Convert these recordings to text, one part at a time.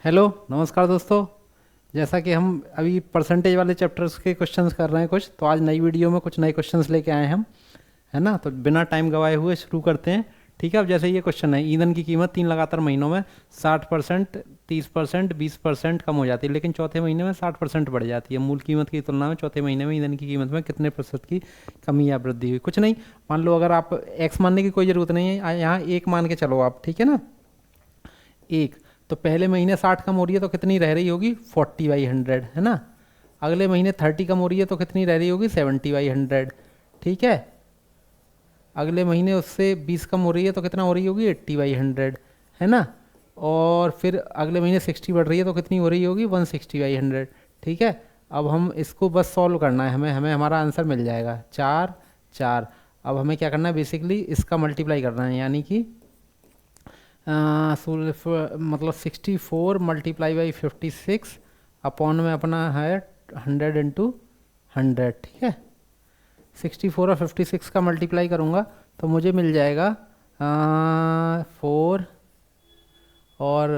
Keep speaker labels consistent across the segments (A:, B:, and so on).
A: Hello नमस्कार दोस्तों। जैसा कि हम अभी परसेंटेज वाले चैप्टर्स के क्वेश्चंस कर रहे हैं कुछ, तो आज नई वीडियो में कुछ नए क्वेश्चंस लेके आए हैं हम, है ना। तो बिना टाइम गवाए हुए शुरू करते हैं। ठीक है, अब जैसे ये क्वेश्चन है, ईंधन की कीमत 3 लगातार महीनों में 60%, 30%, 20% कम हो जाती है, लेकिन चौथे महीने में 60% बढ़ जाती है। मूल कीमत की तुलना में चौथे महीने में ईंधन की कीमत में कितने प्रतिशत की कमी या वृद्धि हुई? कुछ नहीं, मान लो अगर आप एक्स मानने की कोई ज़रूरत नहीं है, यहाँ एक मान के चलो आप, ठीक है ना। एक, तो पहले महीने 60 कम हो रही है तो कितनी रह रही होगी? 40/100, है ना। अगले महीने 30 कम हो रही है तो कितनी रह रही होगी? 70/100, ठीक है। अगले महीने उससे 20 कम हो रही है तो कितना हो रही होगी? 80/100, है ना। और फिर अगले महीने 60 बढ़ रही है तो कितनी हो रही होगी? 160/100, ठीक है। अब हम इसको बस सॉल्व करना है, हमें हमें हमारा आंसर मिल जाएगा 4 4। अब हमें क्या करना है? बेसिकली इसका मल्टीप्लाई करना है, यानी कि मतलब 64 मल्टीप्लाई बाई 56 अपॉन में अपना है 100 × 100, ठीक है। 64 और 56 का मल्टीप्लाई करूँगा तो मुझे मिल जाएगा 4 और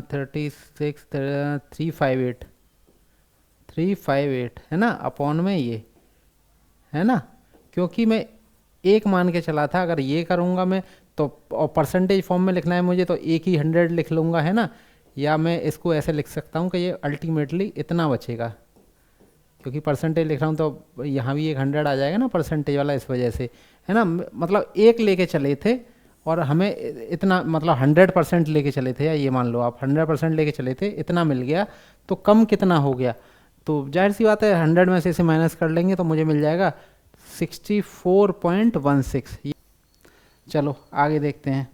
A: 36 358 358, है ना, अपॉन में ये, है ना। क्योंकि मैं एक मान के चला था, अगर ये करूँगा मैं तो, और परसेंटेज फॉर्म में लिखना है मुझे, तो एक ही 100 लिख लूँगा, है ना। या मैं इसको ऐसे लिख सकता हूँ कि ये अल्टीमेटली इतना बचेगा, क्योंकि परसेंटेज लिख रहा हूँ तो यहाँ भी एक 100 आ जाएगा ना परसेंटेज वाला, इस वजह से, है ना। मतलब एक लेके चले थे और हमें इतना, मतलब 100% लेके चले थे, या ये मान लो आप 100% लेके चले थे, इतना मिल गया, तो कम कितना हो गया? तो जाहिर सी बात है 100 में से इसे माइनस कर लेंगे तो मुझे मिल जाएगा 64.16। चलो आगे देखते हैं।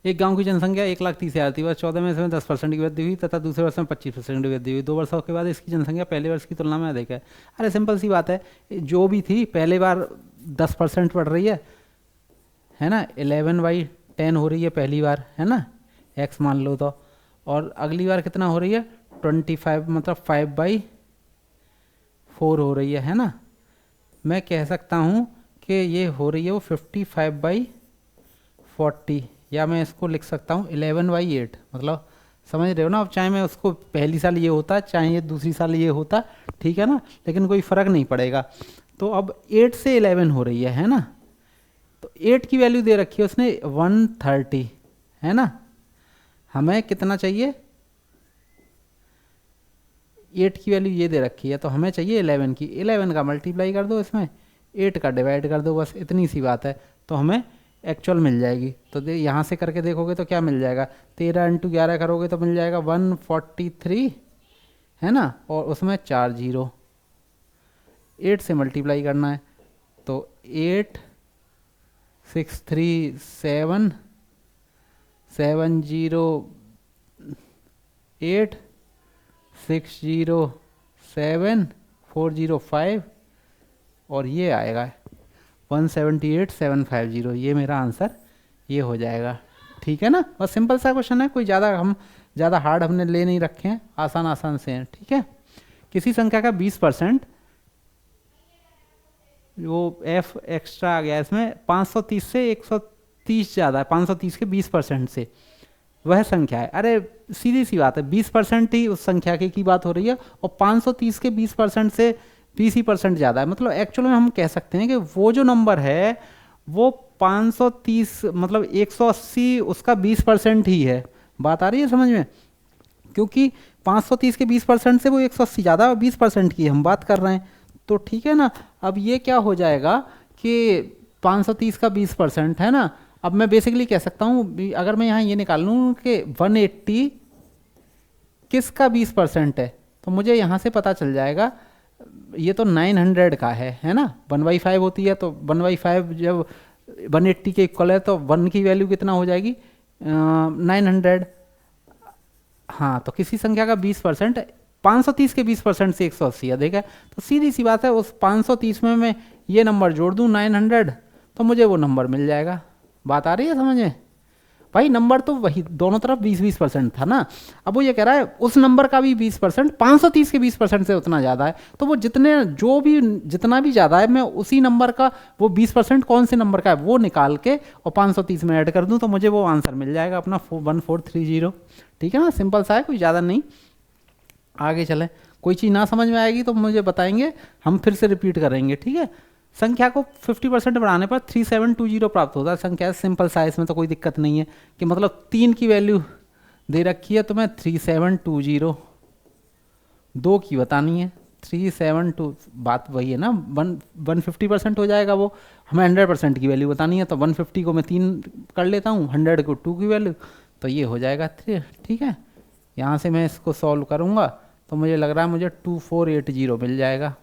A: एक गांव की जनसंख्या 1,30,000 थी, वर्ष 14 में इसमें 10% की वृद्धि हुई तथा दूसरे वर्ष में 25% की वृद्धि हुई। 2 वर्षों के बाद इसकी जनसंख्या पहले वर्ष की तुलना में अधिक है। अरे सिंपल सी बात है, जो भी थी पहले बार 10% बढ़ रही है ना। 11/10 हो रही है पहली बार, है ना, एक्स मान लो तो। और अगली बार कितना हो रही है? 25, मतलब 5/4 हो रही है ना। मैं कह सकता हूँ कि ये हो रही है वो 55/40, या मैं इसको लिख सकता हूँ 11/8, मतलब समझ रहे हो ना। अब चाहे मैं उसको पहली साल ये होता, चाहे ये दूसरी साल ये होता, ठीक है ना, लेकिन कोई फ़र्क नहीं पड़ेगा। तो अब 8 से 11 हो रही है ना। तो 8 की वैल्यू दे रखी है उसने 130, है ना। हमें कितना चाहिए? 8 की वैल्यू ये दे रखी है, तो हमें चाहिए 11 की। 11 का मल्टीप्लाई कर दो इसमें, 8 का डिवाइड कर दो, बस इतनी सी बात है, तो हमें एक्चुअल मिल जाएगी। तो यहाँ से करके देखोगे तो क्या मिल जाएगा? 13 × 11 करोगे तो मिल जाएगा 143, है ना। और उसमें 4 0, 8 से मल्टीप्लाई करना है, तो 8 6 3 7 7 0 8 6 0 7 4 0 5, और ये आएगा 178,750। ये मेरा आंसर ये हो जाएगा, ठीक है ना। और सिंपल सा क्वेश्चन है, कोई ज़्यादा हार्ड हमने ले नहीं रखे हैं, आसान आसान से हैं, ठीक है। किसी संख्या का 20%, वो एफ एक्स्ट्रा आ गया इसमें, 530 से 130 ज़्यादा है, 530 के 20% से वह संख्या है। अरे सीधी सी बात है, 20% ही उस संख्या की बात हो रही है, और 530 के 20% से 20% ज़्यादा है। मतलब एक्चुअल में हम कह सकते हैं कि वो जो नंबर है वो 530, मतलब 180 उसका 20% ही है। बात आ रही है समझ में? क्योंकि 530 के 20% से वो 180 ज़्यादा, 20% की हम बात कर रहे हैं, तो ठीक है ना। अब ये क्या हो जाएगा कि 530 का 20%, है ना। अब मैं बेसिकली कह सकता हूँ, अगर मैं यहाँ ये निकाल लूँ कि 180 किसका 20% है, तो मुझे यहाँ से पता चल जाएगा ये तो 900 का है ना। 1/5 होती है, तो 1/5 जब 180 के इक्वल है तो 1 की वैल्यू कितना हो जाएगी? 900। हाँ, तो किसी संख्या का 20%, 530 के 20% से 180 अधिक है, तो सीधी सी बात है उस 530 में मैं ये नंबर जोड़ दूँ 900, तो मुझे वो नंबर मिल जाएगा। बात आ रही है समझ में? भाई नंबर तो वही दोनों तरफ 20-20% था ना। अब वो ये कह रहा है उस नंबर का भी 20%, 530 के 20% से उतना ज़्यादा है, तो वो जितना भी ज़्यादा है मैं उसी नंबर का वो 20% कौन से नंबर का है वो निकाल के और 530 में ऐड कर दूँ तो मुझे वो आंसर मिल जाएगा अपना 1430। ठीक है ना, सिंपल सा है, कोई ज़्यादा नहीं। आगे चलें, कोई चीज़ ना समझ में आएगी तो मुझे बताएंगे, हम फिर से रिपीट करेंगे। ठीक है, संख्या को 50% बढ़ाने पर 3720 प्राप्त होता है। संख्या सिंपल साइज में तो कोई दिक्कत नहीं है कि मतलब 3 की वैल्यू दे रखी है तो मैं 3720 2 की बतानी है। 372 बात वही है ना, 150% हो जाएगा वो, हमें 100% की वैल्यू बतानी है तो 150 को मैं 3 कर लेता हूँ, 100 को 2 की वैल्यू, तो ये हो जाएगा 3। ठीक है, यहाँ से मैं इसको सॉल्व करूँगा तो मुझे लग रहा है मुझे 2480 मिल जाएगा।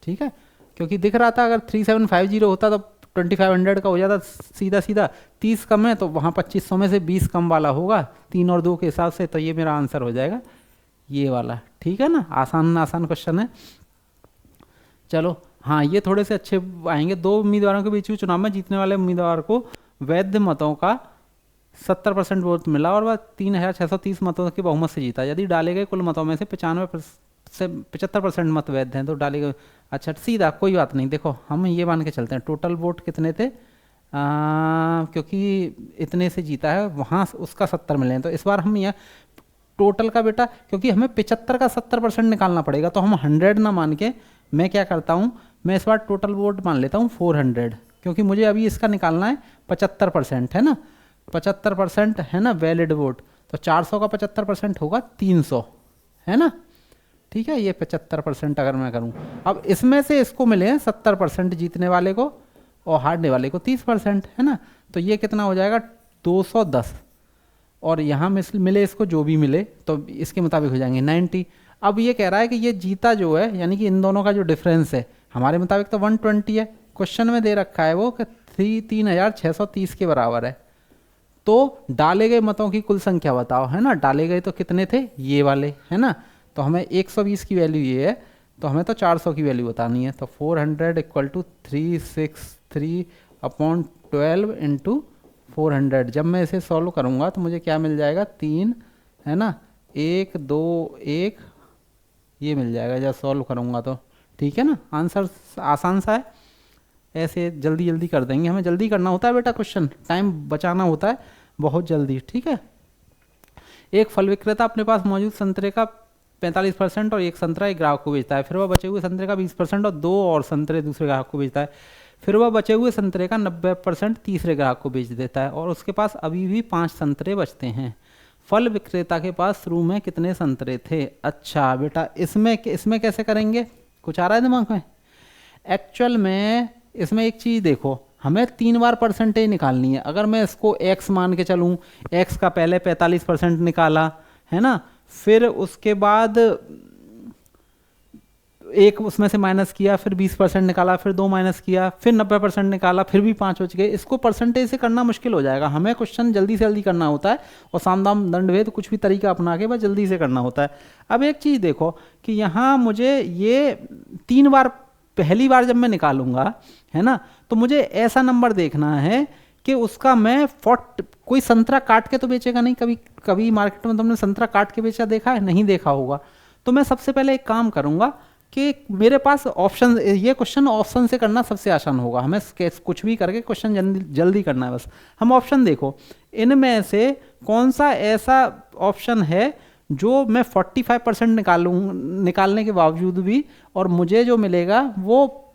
A: ठीक है, क्योंकि दिख रहा था अगर 3750 होता तो 2500 का हो जाता सीधा सीधा, 30 कम है तो वहाँ 2500 में से 20 कम वाला होगा 3 और 2 के हिसाब से, तो ये मेरा आंसर हो जाएगा ये वाला। ठीक है ना, आसान आसान क्वेश्चन है। चलो हाँ, ये थोड़े से अच्छे आएंगे। 2 उम्मीदवारों के बीच चुनाव में जीतने वाले उम्मीदवार को वैध मतों का 70% वोट मिला और वह 3630 मतों के बहुमत से जीता। यदि डाले गए कुल मतों में से 75% मत वैध हैं तो डाले गए। अच्छा सीधा कोई बात नहीं, देखो हम ये मान के चलते हैं टोटल वोट कितने थे, क्योंकि इतने से जीता है वहाँ उसका 70 मिले हैं, तो इस बार हम यहाँ टोटल का बेटा, क्योंकि हमें 75 का 70% निकालना पड़ेगा तो हम 100 ना मान के मैं क्या करता हूँ, मैं इस बार टोटल वोट मान लेता हूँ 400, क्योंकि मुझे अभी इसका निकालना है 75% है ना, 75% है ना वैलिड वोट, तो 400 का 75% होगा 300 है ना। ठीक है, ये 75% अगर मैं करूं, अब इसमें से इसको मिले हैं 70% जीतने वाले को और हारने वाले को 30% है ना, तो ये कितना हो जाएगा 210, और यहाँ मिले इसको जो भी मिले तो इसके मुताबिक हो जाएंगे 90। अब ये कह रहा है कि ये जीता जो है, यानी कि इन दोनों का जो डिफरेंस है हमारे मुताबिक तो 120 है, क्वेश्चन में दे रखा है वो कि 3630 के बराबर है, तो डाले गए मतों की कुल संख्या बताओ है ना। डाले गए तो कितने थे, ये वाले है ना, तो हमें 120 की वैल्यू ये है, तो हमें तो 400 की वैल्यू बतानी है, तो 400 = 363/12 × 400। जब मैं इसे सॉल्व करूँगा तो मुझे क्या मिल जाएगा 3 है ना, 1 2 1 ये मिल जाएगा जब सॉल्व करूँगा तो। ठीक है ना, आंसर आसान सा है, ऐसे जल्दी जल्दी कर देंगे, हमें जल्दी करना होता है बेटा, क्वेश्चन टाइम बचाना होता है बहुत जल्दी। ठीक है, एक फल विक्रेता अपने पास मौजूद संतरे का 45% और एक संतरा एक ग्राहक को बेचता है, फिर वह बचे हुए संतरे का 20% और 2 और संतरे दूसरे ग्राहक को बेचता है, फिर वह बचे हुए संतरे का 90% तीसरे ग्राहक को बेच देता है और उसके पास अभी भी 5 संतरे बचते हैं। फल विक्रेता के पास शुरू में कितने संतरे थे। अच्छा बेटा, इसमें कैसे करेंगे, कुछ आ रहा है दिमाग में। एक्चुअल में इसमें एक चीज़ देखो, हमें 3 बार परसेंटेज निकालनी है। अगर मैं इसको x मान के चलूँ, x का पहले 45% निकाला है ना, फिर उसके बाद एक उसमें से माइनस किया, फिर 20% निकाला, फिर 2 माइनस किया, फिर 90% निकाला, फिर भी 5 बच गए। इसको परसेंटेज से करना मुश्किल हो जाएगा, हमें क्वेश्चन जल्दी से जल्दी करना होता है और सामदाम दंडभेद कुछ भी तरीका अपना के बस जल्दी से करना होता है। अब एक चीज़ देखो कि यहाँ मुझे ये 3 बार, पहली बार जब मैं निकालूंगा है ना, तो मुझे ऐसा नंबर देखना है कि उसका मैं कोई संतरा काट के तो बेचेगा नहीं, कभी मार्केट में तुमने संतरा काट के बेचा देखा है, नहीं देखा होगा। तो मैं सबसे पहले एक काम करूंगा कि मेरे पास ऑप्शन, ये क्वेश्चन ऑप्शन से करना सबसे आसान होगा, हमें कुछ भी करके क्वेश्चन जल्दी करना है बस। हम ऑप्शन देखो, इनमें से कौन सा ऐसा ऑप्शन है जो मैं 45% निकालने के बावजूद भी और मुझे जो मिलेगा वो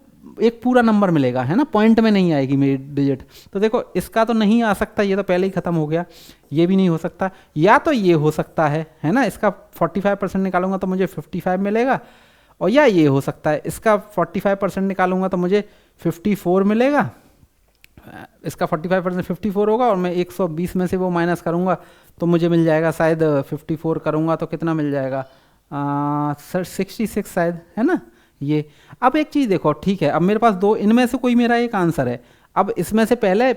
A: एक पूरा नंबर मिलेगा है ना, पॉइंट में नहीं आएगी मेरी डिजिट। तो देखो इसका तो नहीं आ सकता, ये तो पहले ही खत्म हो गया, ये भी नहीं हो सकता, या तो ये हो सकता है ना, इसका 45% निकालूंगा तो मुझे 55 मिलेगा, और या ये हो सकता है इसका 45% निकालूंगा तो मुझे 54 मिलेगा, इसका 45% 54 होगा और मैं 120 में से वो माइनस करूंगा तो मुझे मिल जाएगा शायद 54 करूंगा तो कितना मिल जाएगा 66 शायद है ना ये। अब एक चीज़ देखो, ठीक है, अब मेरे पास दो, इनमें से कोई मेरा एक आंसर है। अब इसमें से पहले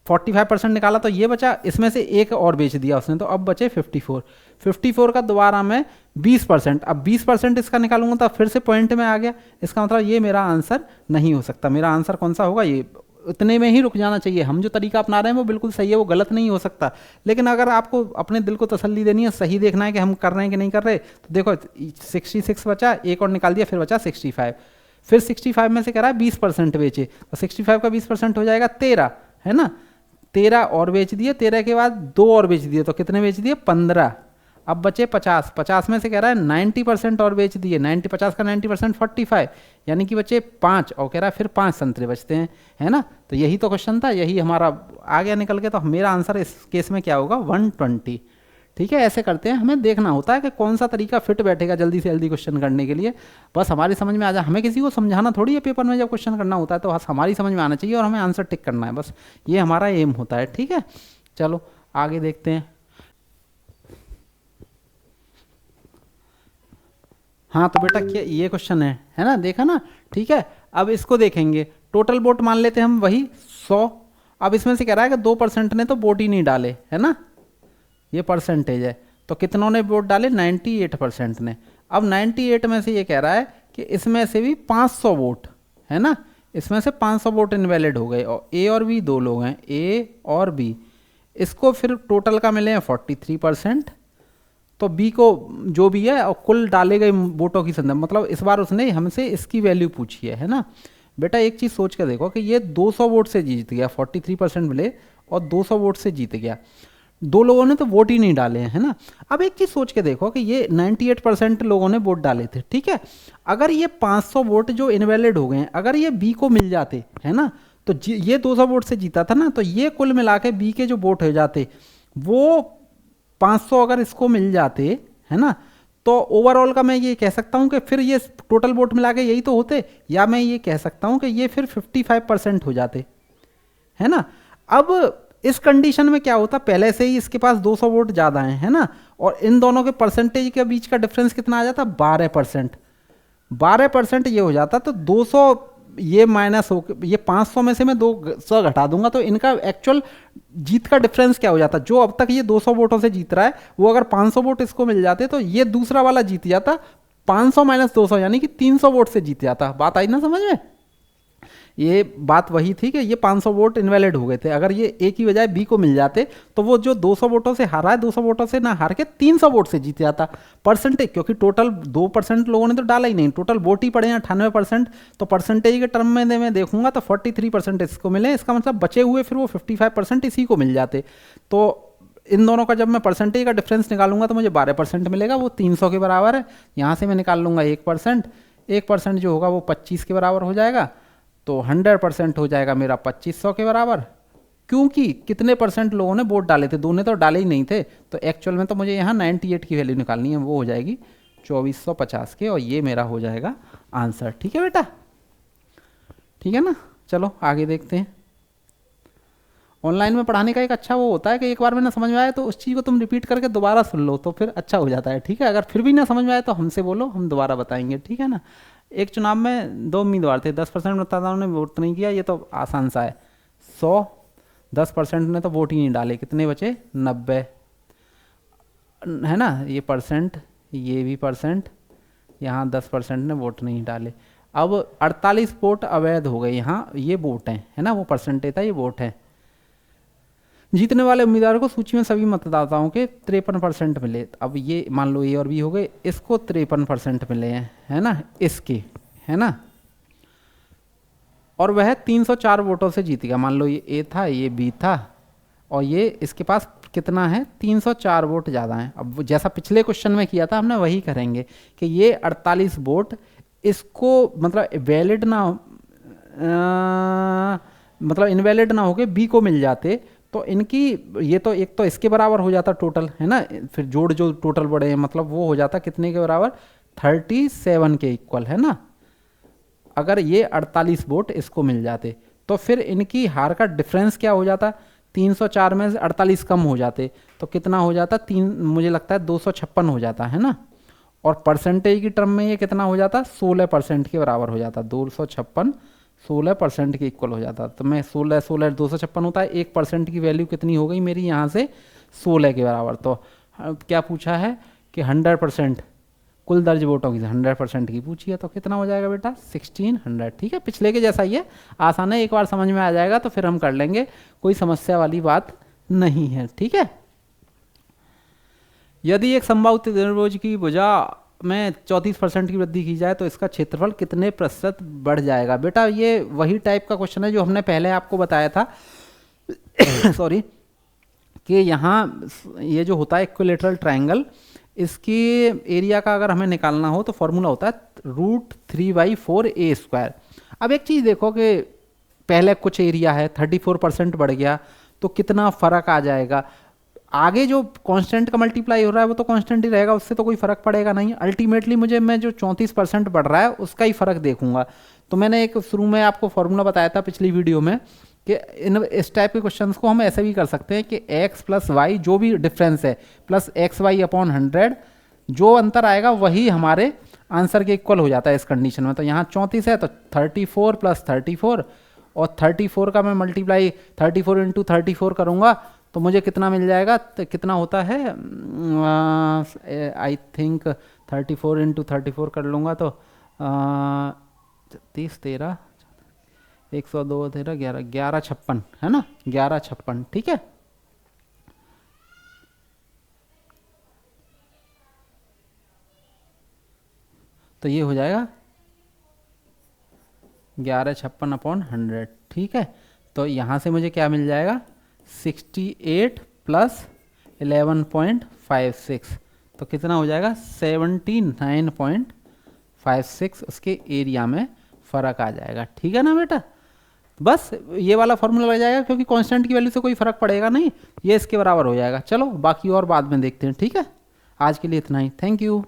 A: 45% निकाला तो ये बचा, इसमें से एक और बेच दिया उसने तो अब बचे 54 का दोबारा मैं 20%, अब 20% इसका निकालूंगा तो फिर से पॉइंट में आ गया, इसका मतलब ये मेरा आंसर नहीं हो सकता। मेरा आंसर कौन सा होगा, ये उतने में ही रुक जाना चाहिए। हम जो तरीका अपना रहे हैं वो बिल्कुल सही है, वो गलत नहीं हो सकता, लेकिन अगर आपको अपने दिल को तसल्ली देनी है, सही देखना है कि हम कर रहे हैं कि नहीं कर रहे, तो देखो 66 बचा, एक और निकाल दिया, फिर बचा 65। फिर 65 में से कह रहा है 20% बेचे, तो 65 का 20% हो जाएगा 13, है ना। 13 और बेच दिए, 13 के बाद 2 और बेच दिए, तो कितने बेच दिए? 15। अब बचे 50, 50 में से कह रहा है 90% और बेच दिए, 50 का 90% 45, यानी कि बचे 5, और कह रहा है फिर 5 संतरे बचते हैं, है ना। तो यही तो क्वेश्चन था, यही हमारा आ गया निकल के। तो मेरा आंसर इस केस में क्या होगा? 120। ठीक है, ऐसे करते हैं, हमें देखना होता है कि कौन सा तरीका फिट बैठेगा जल्दी से जल्दी क्वेश्चन करने के लिए। बस हमारी समझ में आ जाए, हमें किसी को समझाना थोड़ी है पेपर में, जब क्वेश्चन करना होता है तो बस हमारी समझ में आना चाहिए और हमें आंसर टिक करना है, बस ये हमारा एम होता है। ठीक है, चलो आगे देखते हैं। हाँ तो बेटा क्या ये क्वेश्चन है ना, देखा ना। ठीक है, अब इसको देखेंगे। टोटल वोट मान लेते हैं हम वही 100। अब इसमें से कह रहा है कि 2% ने तो वोट ही नहीं डाले, है ना, ये परसेंटेज है। तो कितनों ने वोट डाले? 98% ने। अब 98 में से ये कह रहा है कि इसमें से भी 500 वोट, है ना, इसमें से 500 वोट इनवैलिड हो गए, और ए और बी 2 लोग हैं, ए और बी। इसको फिर टोटल का मिले हैं 43%। तो बी को जो भी है और कुल डाले गए वोटों की संख्या, मतलब इस बार उसने हमसे इसकी वैल्यू पूछी है ना। बेटा एक चीज़ सोच के देखो कि ये 200 वोट से जीत गया, 43% मिले और 200 वोट से जीत गया। 2 लोगों ने तो वोट ही नहीं डाले हैं, है ना। अब एक चीज़ सोच के देखो कि ये 98% लोगों ने वोट डाले थे, ठीक है। अगर ये 500 वोट जो इनवैलिड हो गए हैं, अगर ये बी को मिल जाते, है ना, तो ये 200 वोट से जीता था ना, तो ये कुल मिला के बी के जो वोट हो जाते वो 500 अगर इसको मिल जाते, है ना, तो ओवरऑल का मैं ये कह सकता हूँ कि फिर ये टोटल वोट मिला के यही तो होते, या मैं ये कह सकता हूँ कि ये फिर 55% हो जाते, है ना। अब इस कंडीशन में क्या होता, पहले से ही इसके पास 200 वोट ज़्यादा हैं, है ना, और इन दोनों के परसेंटेज के बीच का डिफरेंस कितना आ जाता? 12%। 12% ये हो जाता, तो 200 ये माइनस हो, ये 500 में से मैं 200 घटा दूंगा, तो इनका एक्चुअल जीत का डिफरेंस क्या हो जाता? जो अब तक ये 200 वोटों से जीत रहा है, वो अगर 500 वोट इसको मिल जाते तो ये दूसरा वाला जीत जाता 500 माइनस 200, यानी कि 300 वोट से जीत जाता। बात आई ना समझ में? ये बात वही थी कि ये 500 वोट इनवैलिड हो गए थे, अगर ये ए की बजाय बी को मिल जाते तो वो जो 200 वोटों से हारा है, 200 वोटों से ना हार के 300 वोट से जीत जाता। परसेंटेज, क्योंकि टोटल 2% लोगों ने तो डाला ही नहीं, टोटल वोट ही पड़े हैं 98%, तो परसेंटेज के टर्म में मैं देखूंगा तो 43% इसको मिले, इसका मतलब बचे हुए फिर वो 55% इसी को मिल जाते। तो इन दोनों का जब मैं परसेंटेज का डिफरेंस निकालूंगा तो मुझे 12% मिलेगा, वो 300 के बराबर है। यहाँ से मैं निकाल लूँगा 1%, 1% जो होगा वो 25 के बराबर हो जाएगा, तो 100% हो जाएगा मेरा 2500 के बराबर। क्योंकि कितने परसेंट लोगों ने वोट डाले थे? 2 ने तो डाले ही नहीं थे, तो एक्चुअल में तो मुझे यहाँ 98 की वैल्यू निकालनी है, वो हो जाएगी 2450 के, और ये मेरा हो जाएगा आंसर। ठीक है बेटा, ठीक है ना। चलो आगे देखते हैं। ऑनलाइन में पढ़ाने का एक अच्छा वो होता है कि एक बार में ना समझ में आए तो उस चीज़ को तुम रिपीट करके दोबारा सुन लो, तो फिर अच्छा हो जाता है। ठीक है, अगर फिर भी ना समझ में आए तो हमसे बोलो, हम दोबारा बताएंगे, ठीक है ना। एक चुनाव में 2 उम्मीदवार थे, 10% मतदाताओं ने वोट नहीं किया, ये तो आसान सा है। 100, 10% ने तो वोट ही नहीं डाले, कितने बचे? 90, है ना। ये परसेंट, ये भी परसेंट, यहाँ 10% ने वोट नहीं डाले। अब 48 वोट अवैध हो गए, यहाँ ये वोट हैं, है ना, वो परसेंटेज था, ये वोट है। जीतने वाले उम्मीदवार को सूची में सभी मतदाताओं के 53% मिले। अब ये मान लो ए और बी हो गए, इसको 53% मिले हैं, है ना, इसके, है ना, और वह 304 वोटों से जीत गया। मान लो ये ए था, ये बी था, और ये इसके पास कितना है? 304 वोट ज़्यादा हैं। अब जैसा पिछले क्वेश्चन में किया था हमने वही करेंगे कि ये 48 वोट इसको मतलब वैलिड ना मतलब इनवैलिड ना होके बी को मिल जाते, तो इनकी ये तो एक तो इसके बराबर हो जाता टोटल, है ना, फिर जोड़ जो टोटल बड़े हैं मतलब वो हो जाता कितने के बराबर? 37 के इक्वल, है ना। अगर ये 48 वोट इसको मिल जाते तो फिर इनकी हार का डिफरेंस क्या हो जाता? 304 में से 48 कम हो जाते तो कितना हो जाता? मुझे लगता है 256 हो जाता, है ना। और परसेंटेज की टर्म में ये कितना हो जाता? 16% के बराबर हो जाता। 256 16% के इक्वल हो जाता। तो मैं 16 256 होता है, 1% की वैल्यू कितनी हो गई मेरी यहाँ से? 16 के बराबर। तो क्या पूछा है कि 100% कुल दर्ज वोटों की 100% की पूछी है, तो कितना हो जाएगा बेटा 1600। ठीक है, पिछले के जैसा ही है, आसान है, एक बार समझ में आ जाएगा तो फिर हम कर लेंगे, कोई समस्या वाली बात नहीं है। ठीक है, यदि एक संभावित त्रिभुज की भुजा में 34% की वृद्धि की जाए तो इसका क्षेत्रफल कितने प्रतिशत बढ़ जाएगा। बेटा ये वही टाइप का क्वेश्चन है जो हमने पहले आपको बताया था सॉरी, कि यहाँ ये जो होता है इक्विलेटरल ट्रायंगल, इसकी एरिया का अगर हमें निकालना हो तो फॉर्मूला होता है √3/4a²। अब एक चीज़ देखो कि पहले कुछ एरिया है 34% बढ़ गया तो कितना फ़र्क आ जाएगा। आगे जो कांस्टेंट का मल्टीप्लाई हो रहा है वो तो कांस्टेंट ही रहेगा, उससे तो कोई फ़र्क पड़ेगा नहीं। अल्टीमेटली मैं जो 34% बढ़ रहा है उसका ही फ़र्क देखूंगा। तो मैंने एक शुरू में आपको फॉर्मूला बताया था पिछली वीडियो में कि इस टाइप के क्वेश्चंस को हम ऐसे भी कर सकते हैं कि x + y जो भी डिफरेंस है प्लस xy/100, जो अंतर आएगा वही हमारे आंसर के इक्वल हो जाता है इस कंडीशन में। तो यहाँ 34 है तो 34 + 34, और 34 का मैं मल्टीप्लाई 34 × 34 करूँगा तो मुझे कितना मिल जाएगा, तो कितना होता है, आई थिंक 34 × 34 कर लूँगा तो 30 13 102 13 11 1156 है ना, 1156। ठीक है, तो ये हो जाएगा 1156/100। ठीक है, तो यहाँ से मुझे क्या मिल जाएगा 68 + 11.56, तो कितना हो जाएगा 79.56, उसके एरिया में फ़र्क आ जाएगा। ठीक है ना बेटा, बस ये वाला फॉर्मूला लग जाएगा क्योंकि कांस्टेंट की वैल्यू से कोई फ़र्क पड़ेगा नहीं, ये इसके बराबर हो जाएगा। चलो बाकी और बाद में देखते हैं। ठीक है, आज के लिए इतना ही, थैंक यू।